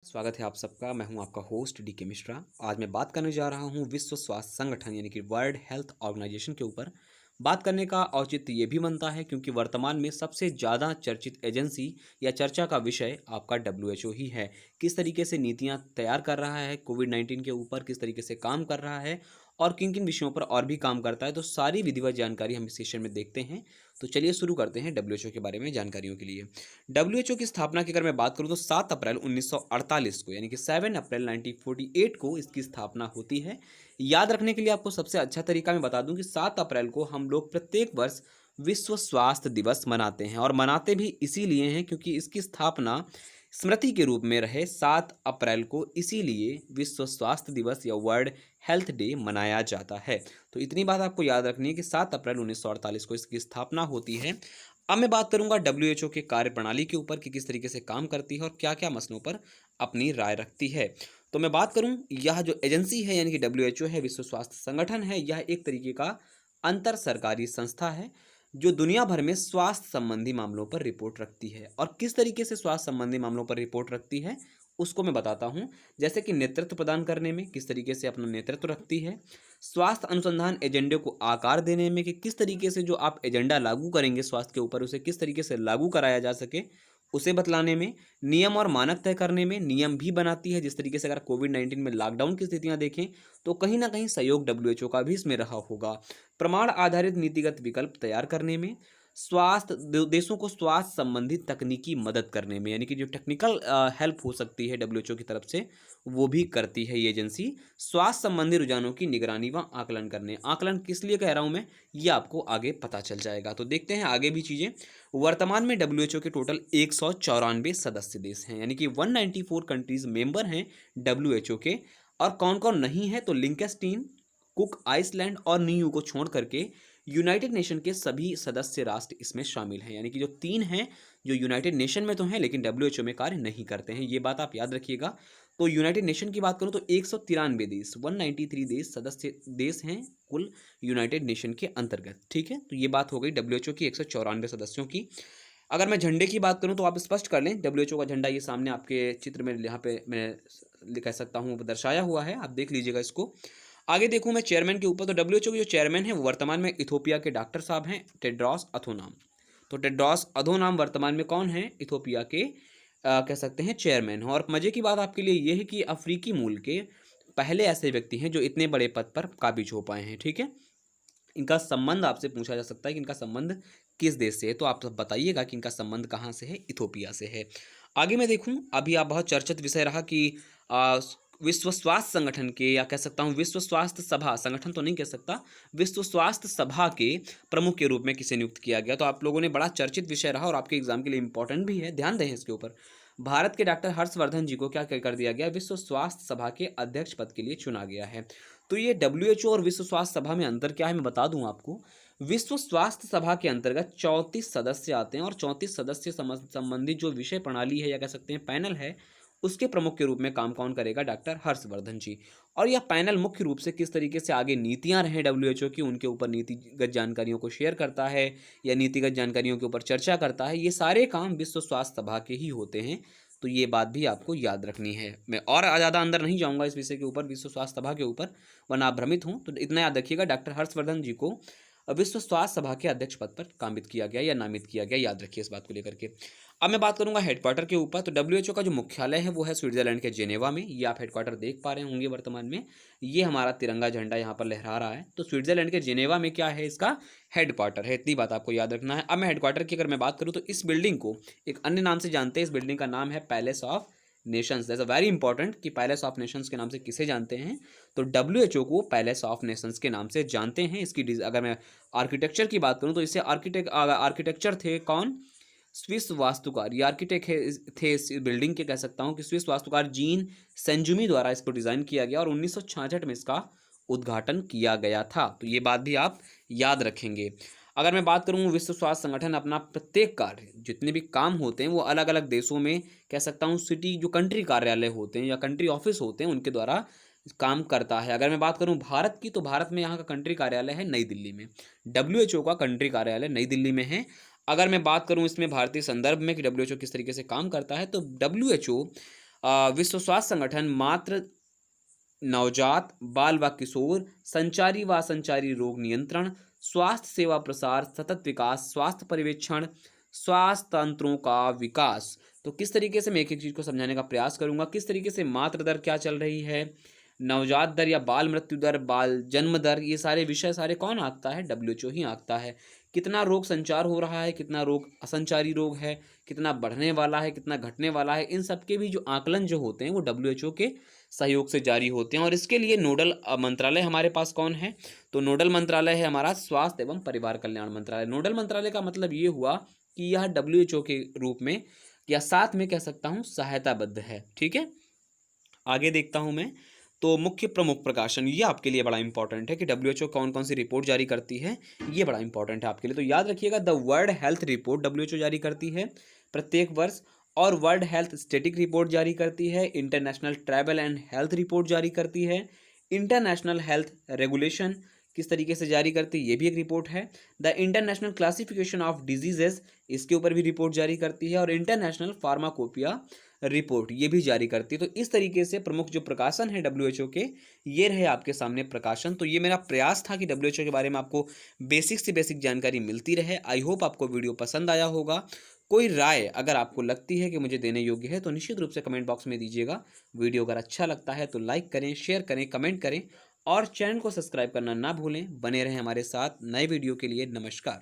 स्वागत है आप सबका। मैं हूं आपका होस्ट डी के मिश्रा। आज मैं बात करने जा रहा हूं विश्व स्वास्थ्य संगठन यानी कि वर्ल्ड हेल्थ ऑर्गेनाइजेशन के ऊपर। बात करने का औचित्य ये भी बनता है क्योंकि वर्तमान में सबसे ज़्यादा चर्चित एजेंसी या चर्चा का विषय आपका डब्ल्यूएचओ ही है। किस तरीके से नीतियां तैयार कर रहा है कोविड-19 के ऊपर, किस तरीके से काम कर रहा है और किन किन विषयों पर और भी काम करता है, तो सारी विधिवत जानकारी हम इस सेशन में देखते हैं। तो चलिए शुरू करते हैं डब्ल्यूएचओ के बारे में जानकारियों के लिए। डब्ल्यूएचओ की स्थापना की अगर मैं बात करूं तो 7 अप्रैल 1948 को यानी कि 7 अप्रैल 1948 को इसकी स्थापना होती है। याद रखने के लिए आपको सबसे अच्छा तरीका मैं बता दूं कि 7 अप्रैल को हम लोग प्रत्येक वर्ष विश्व स्वास्थ्य दिवस मनाते हैं और मनाते भी इसीलिए हैं क्योंकि इसकी स्थापना स्मृति के रूप में रहे। 7 अप्रैल को इसीलिए विश्व स्वास्थ्य दिवस या वर्ल्ड हेल्थ डे मनाया जाता है। तो इतनी बात आपको याद रखनी है कि 7 अप्रैल 1948 को इसकी स्थापना होती है। अब मैं बात करूंगा डब्ल्यूएचओ के कार्यप्रणाली के ऊपर कि किस तरीके से काम करती है और क्या-क्या मसलों पर अपनी राय रखती है। तो मैं बात करूं, यह जो एजेंसी है यानी कि डब्ल्यूएचओ है, विश्व स्वास्थ्य संगठन है, यह एक तरीके का अंतर सरकारी संस्था है जो दुनिया भर में स्वास्थ्य संबंधी मामलों पर रिपोर्ट रखती है। और किस तरीके से स्वास्थ्य संबंधी मामलों पर रिपोर्ट रखती है उसको मैं बताता हूं। जैसे कि नेतृत्व प्रदान करने में किस तरीके से अपना नेतृत्व रखती है, स्वास्थ्य अनुसंधान एजेंडे को आकार देने में कि किस तरीके से जो आप एजेंडा लागू करेंगे स्वास्थ्य के ऊपर उसे किस तरीके से लागू कराया जा सके उसे बतलाने में, नियम और मानक तय करने में, नियम भी बनाती है। जिस तरीके से अगर कोविड-19 में लॉकडाउन की स्थितियां देखें तो कहीं ना कहीं सहयोग डब्ल्यूएचओ का भी इसमें रहा होगा। प्रमाण आधारित नीतिगत विकल्प तैयार करने में, देशों को स्वास्थ्य संबंधी तकनीकी मदद करने में यानी कि जो टेक्निकल हेल्प हो सकती है डब्ल्यूएचओ की तरफ से वो भी करती है ये एजेंसी। स्वास्थ्य संबंधी रुझानों की निगरानी व आकलन करने, आकलन किस लिए कह रहा हूं मैं ये आपको आगे पता चल जाएगा। तो देखते हैं आगे भी चीजें। वर्तमान में डब्ल्यूएचओ के टोटल 194 सदस्य देश हैं यानी कि 194 कंट्रीज मेंबर हैं डब्ल्यूएचओ के। और कौन कौन नहीं है तो लिंकेस्टीन, कुक आइसलैंड और न्यू को छोड़ करके यूनाइटेड नेशन के सभी सदस्य राष्ट्र इसमें शामिल हैं। यानी कि जो 3 हैं जो यूनाइटेड नेशन में तो हैं लेकिन डब्ल्यूएचओ में कार्य नहीं करते हैं, ये बात आप याद रखिएगा। तो यूनाइटेड नेशन की बात करूं तो 193 देश, 193 देश सदस्य देश हैं कुल यूनाइटेड नेशन के अंतर्गत। ठीक है, तो ये बात हो गई डब्ल्यूएचओ की 194 सदस्यों की। अगर मैं झंडे की बात करूं तो आप स्पष्ट कर लें, डब्ल्यूएचओ का झंडा ये सामने आपके चित्र में यहाँ पे मैं कह सकता हूँ दर्शाया हुआ है, आप देख लीजिएगा इसको। आगे देखूं मैं चेयरमैन के ऊपर तो डब्ल्यूएचओ के जो चेयरमैन है वो वर्तमान में इथोपिया के डॉक्टर साहब हैं टेड्रोस अथोनाम। तो टेड्रोस अधोनाम वर्तमान में कौन है, इथोपिया के कह सकते हैं चेयरमैन हो। और मजे की बात आपके लिए ये है कि अफ्रीकी मूल के पहले ऐसे व्यक्ति हैं जो इतने बड़े पद पर काबिज हो पाए हैं। ठीक है, इनका संबंध आपसे पूछा जा सकता है कि इनका संबंध किस देश से है, तो आप सब बताइएगा कि इनका संबंध कहाँ से है, इथोपिया से है। आगे मैं देखूं, अभी आप बहुत चर्चित विषय रहा कि आ, विश्व स्वास्थ्य संगठन के या कह सकता हूं विश्व स्वास्थ्य सभा, संगठन तो नहीं कह सकता, विश्व स्वास्थ्य सभा के प्रमुख के रूप में किसे नियुक्त किया गया। तो आप लोगों ने बड़ा चर्चित विषय रहा और आपके एग्जाम के लिए इंपॉर्टेंट भी है, ध्यान दें इसके ऊपर। भारत के डॉक्टर हर्षवर्धन जी को क्या कर दिया गया, विश्व स्वास्थ्य सभा के अध्यक्ष पद के लिए चुना गया है। तो ये डब्ल्यूएचओ और विश्व स्वास्थ्य सभा में अंतर क्या है मैं बता दूं आपको। विश्व स्वास्थ्य सभा के अंतर्गत 34 सदस्य आते हैं और 34 सदस्य संबंधित जो विषय प्रणाली है या कह सकते हैं पैनल है उसके प्रमुख के रूप में काम कौन करेगा, डॉक्टर हर्षवर्धन जी। और यह पैनल मुख्य रूप से किस तरीके से आगे नीतियां रहें डब्ल्यूएचओ की उनके ऊपर नीतिगत जानकारियों को शेयर करता है या नीतिगत जानकारियों के ऊपर चर्चा करता है, ये सारे काम विश्व स्वास्थ्य सभा के ही होते हैं। तो ये बात भी आपको याद रखनी है। मैं और ज़्यादा अंदर नहीं जाऊंगा इस विषय के ऊपर, विश्व स्वास्थ्य सभा के ऊपर, वरना आप भ्रमित हों। तो इतना याद रखिएगा, डॉक्टर हर्षवर्धन जी को विश्व स्वास्थ्य सभा के अध्यक्ष पद पर कामित किया गया या नामित किया गया, याद रखिए इस बात को लेकर के। अब मैं बात करूंगा हेडक्वार्टर के ऊपर। तो डब्ल्यूएचओ का जो मुख्यालय है वो है स्विट्जरलैंड के जेनेवा में। ये आप हेडक्वार्टर देख पा रहे होंगे वर्तमान में, ये हमारा तिरंगा झंडा यहाँ पर लहरा रहा है। तो स्विट्जरलैंड के जेनेवा में क्या है, इसका हेडक्वार्टर है, इतनी बात आपको याद रखना है। अब मैं हेडक्वार्टर की अगर मैं बात करूँ तो इस बिल्डिंग को एक अन्य नाम से जानते हैं, इस बिल्डिंग का नाम है palace of Nations. That's a very important कि पैलेस ऑफ नेशंस के नाम से किसे जानते हैं, तो डब्ल्यूएचओ को पैलेस ऑफ नेशंस के नाम से जानते हैं। इसकी अगर मैं आर्किटेक्चर की बात करूं तो इससे आर्किटेक्चर थे कौन, स्विस वास्तुकार, ये आर्किटेक्ट थे इस बिल्डिंग के, कह सकता हूं कि स्विस वास्तुकार जीन सेंजुमी द्वारा इसको डिजाइन किया गया और 1966 में इसका उद्घाटन किया गया था। तो ये बात भी आप याद रखेंगे। अगर मैं बात करूं, विश्व स्वास्थ्य संगठन अपना प्रत्येक कार्य जितने भी काम होते हैं वो अलग अलग देशों में, कह सकता हूं सिटी जो कंट्री कार्यालय होते हैं या कंट्री ऑफिस होते हैं उनके द्वारा काम करता है। अगर मैं बात करूं भारत की तो भारत में यहाँ का कंट्री कार्यालय है नई दिल्ली में, डब्ल्यूएचओ का कंट्री कार्यालय नई दिल्ली में है। अगर मैं बात करूं इसमें भारतीय संदर्भ में कि डब्ल्यूएचओ किस तरीके से काम करता है, तो डब्ल्यूएचओ विश्व स्वास्थ्य संगठन मात्र नवजात, बाल व किशोर, संचारी व असंचारी रोग नियंत्रण, स्वास्थ्य सेवा प्रसार, सतत विकास, स्वास्थ्य पर्यवेक्षण, स्वास्थ्य तंत्रों का विकास। तो किस तरीके से मैं एक-एक चीज़ को समझाने का प्रयास करूँगा, किस तरीके से मातृ दर क्या चल रही है, नवजात दर या बाल मृत्यु दर, बाल जन्म दर, ये सारे विषय सारे कौन आँकता है? डब्ल्यूएचओ ही आँकता है। कितना रोग संचार हो रहा है, कितना रोग असंचारी रोग है, कितना बढ़ने वाला है, कितना घटने वाला है, इन सब के भी जो आकलन जो होते हैं वो डब्ल्यूएचओ के सहयोग से जारी होते हैं। और इसके लिए नोडल मंत्रालय हमारे पास कौन है? तो नोडल मंत्रालय है हमारा स्वास्थ्य एवं परिवार कल्याण मंत्रालय। नोडल मंत्रालय का मतलब ये हुआ कि यह डब्ल्यूएचओ के रूप में या साथ में कह सकता हूँ सहायताबद्ध है। ठीक है, आगे देखता हूँ मैं। तो मुख्य प्रमुख प्रकाशन ये आपके लिए बड़ा इंपॉर्टेंट है कि डब्ल्यूएचओ कौन कौन सी रिपोर्ट जारी करती है, ये बड़ा इंपॉर्टेंट है आपके लिए। तो याद रखिएगा, the world health report WHO जारी करती है प्रत्येक वर्ष, और वर्ल्ड हेल्थ स्टैटिक रिपोर्ट जारी करती है, international travel and health report जारी करती है, इंटरनेशनल हेल्थ रेगुलेशन किस तरीके से जारी करती है ये भी एक रिपोर्ट है, the international classification of diseases इसके ऊपर भी रिपोर्ट जारी करती है, और इंटरनेशनल फार्माकोपिया रिपोर्ट ये भी जारी करती है। तो इस तरीके से प्रमुख जो प्रकाशन है डब्ल्यूएचओ के, ये रहे आपके सामने प्रकाशन। तो ये मेरा प्रयास था कि डब्ल्यूएचओ के बारे में आपको बेसिक से बेसिक जानकारी मिलती रहे। आई होप आपको वीडियो पसंद आया होगा। कोई राय अगर आपको लगती है कि मुझे देने योग्य है तो निश्चित रूप से कमेंट बॉक्स में दीजिएगा। वीडियो अगर अच्छा लगता है तो लाइक करें, शेयर करें, कमेंट करें, और चैनल को सब्सक्राइब करना ना भूलें। बने रहें हमारे साथ नए वीडियो के लिए। नमस्कार।